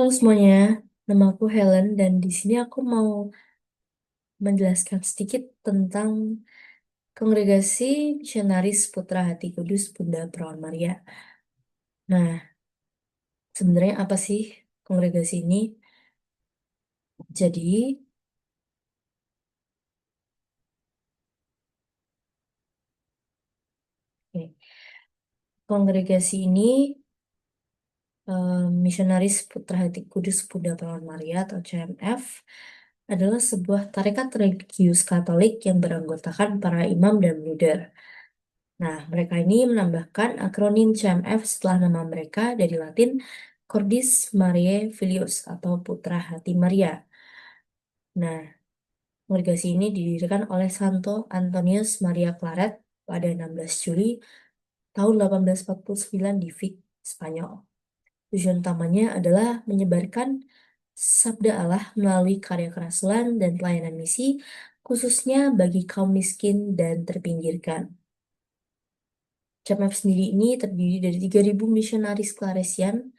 Halo semuanya, nama aku Helen dan di sini aku mau menjelaskan sedikit tentang Kongregasi Misionaris Putra Hati Kudus Bunda Perawan Maria. Nah, sebenarnya apa sih kongregasi ini? Jadi, oke, kongregasi ini Misionaris Putra Hati Kudus Bunda Perawan Maria atau CMF adalah sebuah tarekat religius Katolik yang beranggotakan para imam dan leader. Nah, mereka ini menambahkan akronim CMF setelah nama mereka dari Latin Cordis Mariae Filius atau Putra Hati Maria. Nah, kongregasi ini didirikan oleh Santo Antonius Maria Claret pada 16 Juli tahun 1849 di Vic, Spanyol. Tujuan utamanya adalah menyebarkan sabda Allah melalui karya kerasulan dan pelayanan misi, khususnya bagi kaum miskin dan terpinggirkan. CMF sendiri ini terdiri dari 3.000 misionaris Claresian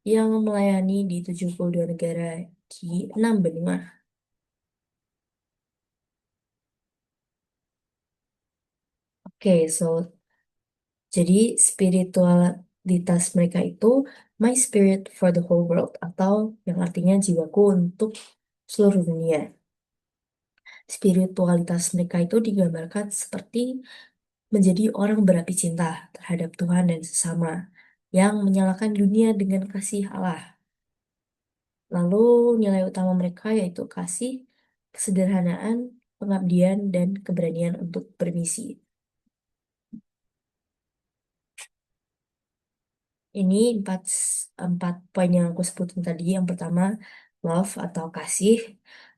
yang melayani di 72 negara di 6 benua. Oke, jadi spiritualitas mereka itu My Spirit for the Whole World atau yang artinya jiwaku untuk seluruh dunia. Spiritualitas mereka itu digambarkan seperti menjadi orang berapi cinta terhadap Tuhan dan sesama yang menyalakan dunia dengan kasih Allah. Lalu nilai utama mereka yaitu kasih, kesederhanaan, pengabdian, dan keberanian untuk bermisi. Ini empat poin yang aku sebutin tadi. Yang pertama, love atau kasih,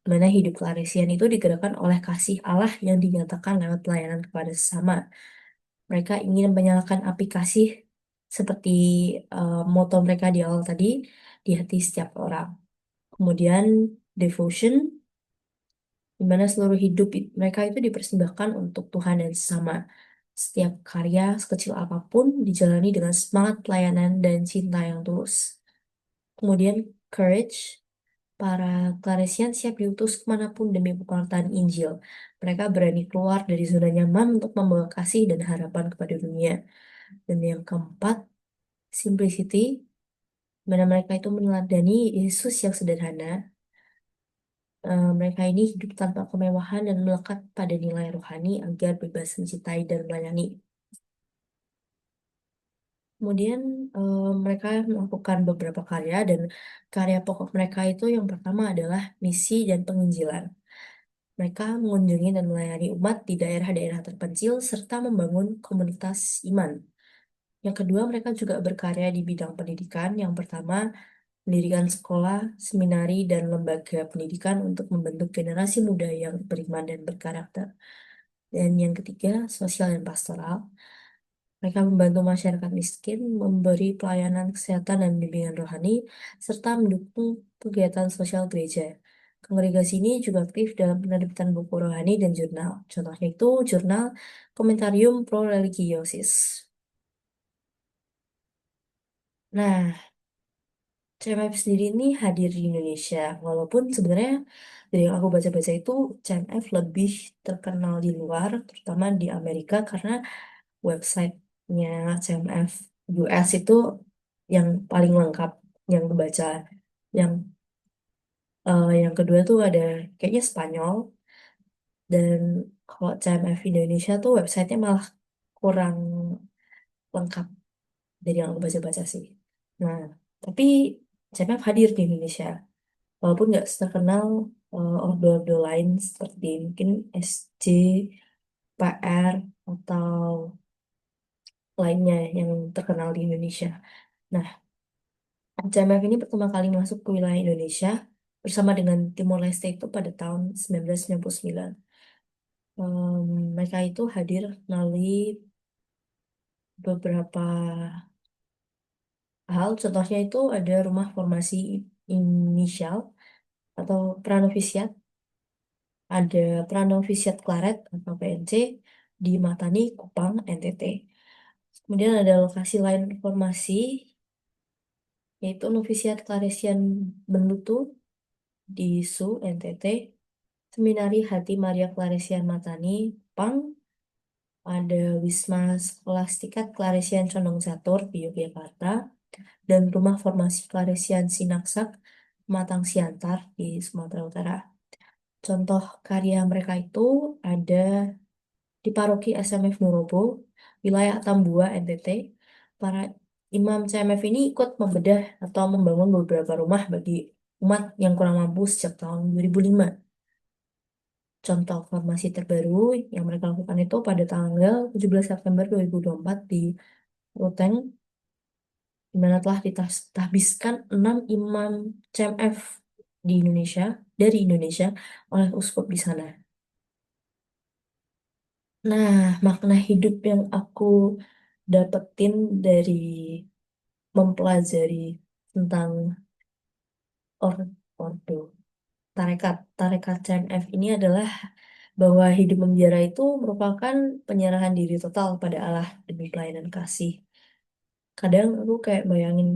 di mana hidup Claresian itu digerakkan oleh kasih Allah yang dinyatakan lewat pelayanan kepada sesama. Mereka ingin menyalakan api kasih seperti moto mereka di awal tadi di hati setiap orang. Kemudian devotion, di mana seluruh hidup mereka itu dipersembahkan untuk Tuhan dan sesama. Setiap karya, sekecil apapun, dijalani dengan semangat pelayanan dan cinta yang tulus. Kemudian courage, para Claresian siap diutus kemanapun demi pemerintahan Injil. Mereka berani keluar dari zona nyaman untuk membawa kasih dan harapan kepada dunia. Dan yang keempat, simplicity, di mana mereka itu meneladani Yesus yang sederhana. Mereka ini hidup tanpa kemewahan dan melekat pada nilai rohani agar bebas mencintai dan melayani. Kemudian mereka melakukan beberapa karya dan karya pokok mereka itu yang pertama adalah misi dan penginjilan. Mereka mengunjungi dan melayani umat di daerah-daerah terpencil serta membangun komunitas iman. Yang kedua, mereka juga berkarya di bidang pendidikan. Yang pertama, mendirikan sekolah, seminari, dan lembaga pendidikan untuk membentuk generasi muda yang beriman dan berkarakter. Dan yang ketiga, sosial dan pastoral. Mereka membantu masyarakat miskin, memberi pelayanan kesehatan dan bimbingan rohani, serta mendukung kegiatan sosial gereja. Kongregasi ini juga aktif dalam penerbitan buku rohani dan jurnal. Contohnya itu jurnal Commentarium Pro Religiosis. Nah, CMF sendiri ini hadir di Indonesia, walaupun sebenarnya dari yang aku baca-baca itu CMF lebih terkenal di luar, terutama di Amerika karena websitenya CMF US itu yang paling lengkap yang kebaca. Yang yang kedua tuh ada kayaknya Spanyol dan kalau CMF Indonesia tuh websitenya malah kurang lengkap dari yang aku baca-baca sih. Nah, tapi CMF hadir di Indonesia. Walaupun nggak terkenal ordo-ordo lain seperti mungkin SJ, PR, atau lainnya yang terkenal di Indonesia. Nah, CMF ini pertama kali masuk ke wilayah Indonesia bersama dengan Timor Leste itu pada tahun 1999. Mereka itu hadir melalui beberapa hal, contohnya itu ada rumah formasi inisial atau pranovisiat, ada pranovisiat Klaret atau PNC di Matani, Kupang, NTT. Kemudian ada lokasi lain formasi yaitu Novisiat Claresian Bendutu di SU NTT, Seminari Hati Maria Claresian Matani, PANG, ada Wisma Skolastikat Claresian Condong Catur di Yogyakarta, dan Rumah Formasi Claresian Sinaksak Matang Siantar di Sumatera Utara. Contoh karya mereka itu ada di Paroki SMF Murobo, wilayah Tambua, NTT. Para imam CMF ini ikut membedah atau membangun beberapa rumah bagi umat yang kurang mampu sejak tahun 2005. Contoh formasi terbaru yang mereka lakukan itu pada tanggal 17 September 2024 di Ruteng, di mana telah ditahbiskan 6 imam CMF di Indonesia, dari Indonesia, oleh uskup di sana. Nah, makna hidup yang aku dapetin dari mempelajari tentang or ordo tarekat tarekat CMF ini adalah bahwa hidup memenjara itu merupakan penyerahan diri total pada Allah demi pelayanan kasih. Kadang aku kayak bayangin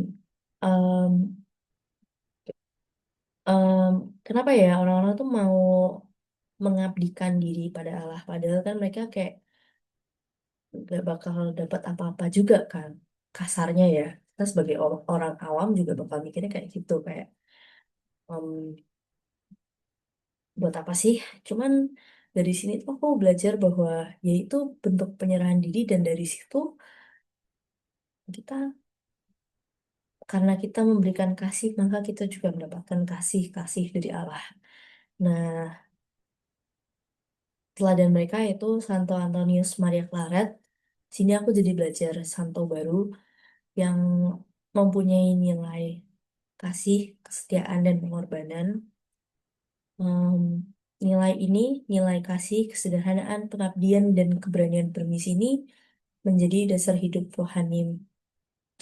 em, em, kenapa ya orang-orang tuh mau mengabdikan diri pada Allah, padahal kan mereka kayak gak bakal dapat apa-apa juga kan, kasarnya ya. Kita sebagai orang awam juga bakal mikirnya kayak gitu, kayak em, buat apa sih? Cuman dari sini tuh aku belajar bahwa yaitu bentuk penyerahan diri, dan dari situ kita, karena kita memberikan kasih maka kita juga mendapatkan kasih dari Allah. Nah, teladan mereka itu Santo Antonius Maria Claret. Sini aku jadi belajar santo baru yang mempunyai nilai kasih, kesetiaan, dan pengorbanan. Em, Nilai ini, nilai kasih, kesederhanaan, pengabdian, dan keberanian permisi ini menjadi dasar hidup rohani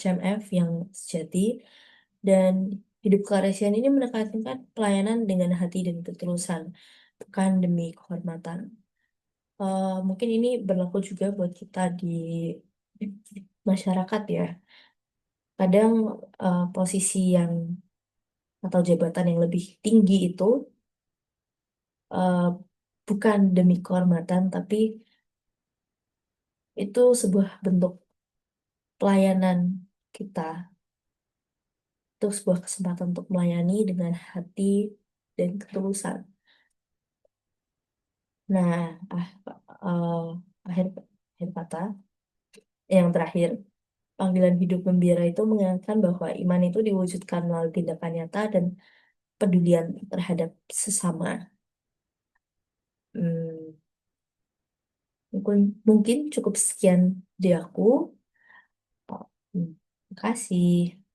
CMF yang sejati, dan hidup Claresian ini menekankan pelayanan dengan hati dan ketulusan, bukan demi kehormatan. Mungkin ini berlaku juga buat kita di masyarakat ya. Kadang posisi yang atau jabatan yang lebih tinggi itu eh, bukan demi kehormatan, tapi itu sebuah bentuk pelayanan kita. Itu sebuah kesempatan untuk melayani dengan hati dan ketulusan. Nah, ah, eh, akhir akhir kata yang terakhir, panggilan hidup gembira itu mengingatkan bahwa iman itu diwujudkan melalui tindakan nyata dan pedulian terhadap sesama. Hmm, mungkin cukup sekian dari aku. Oh, terima kasih.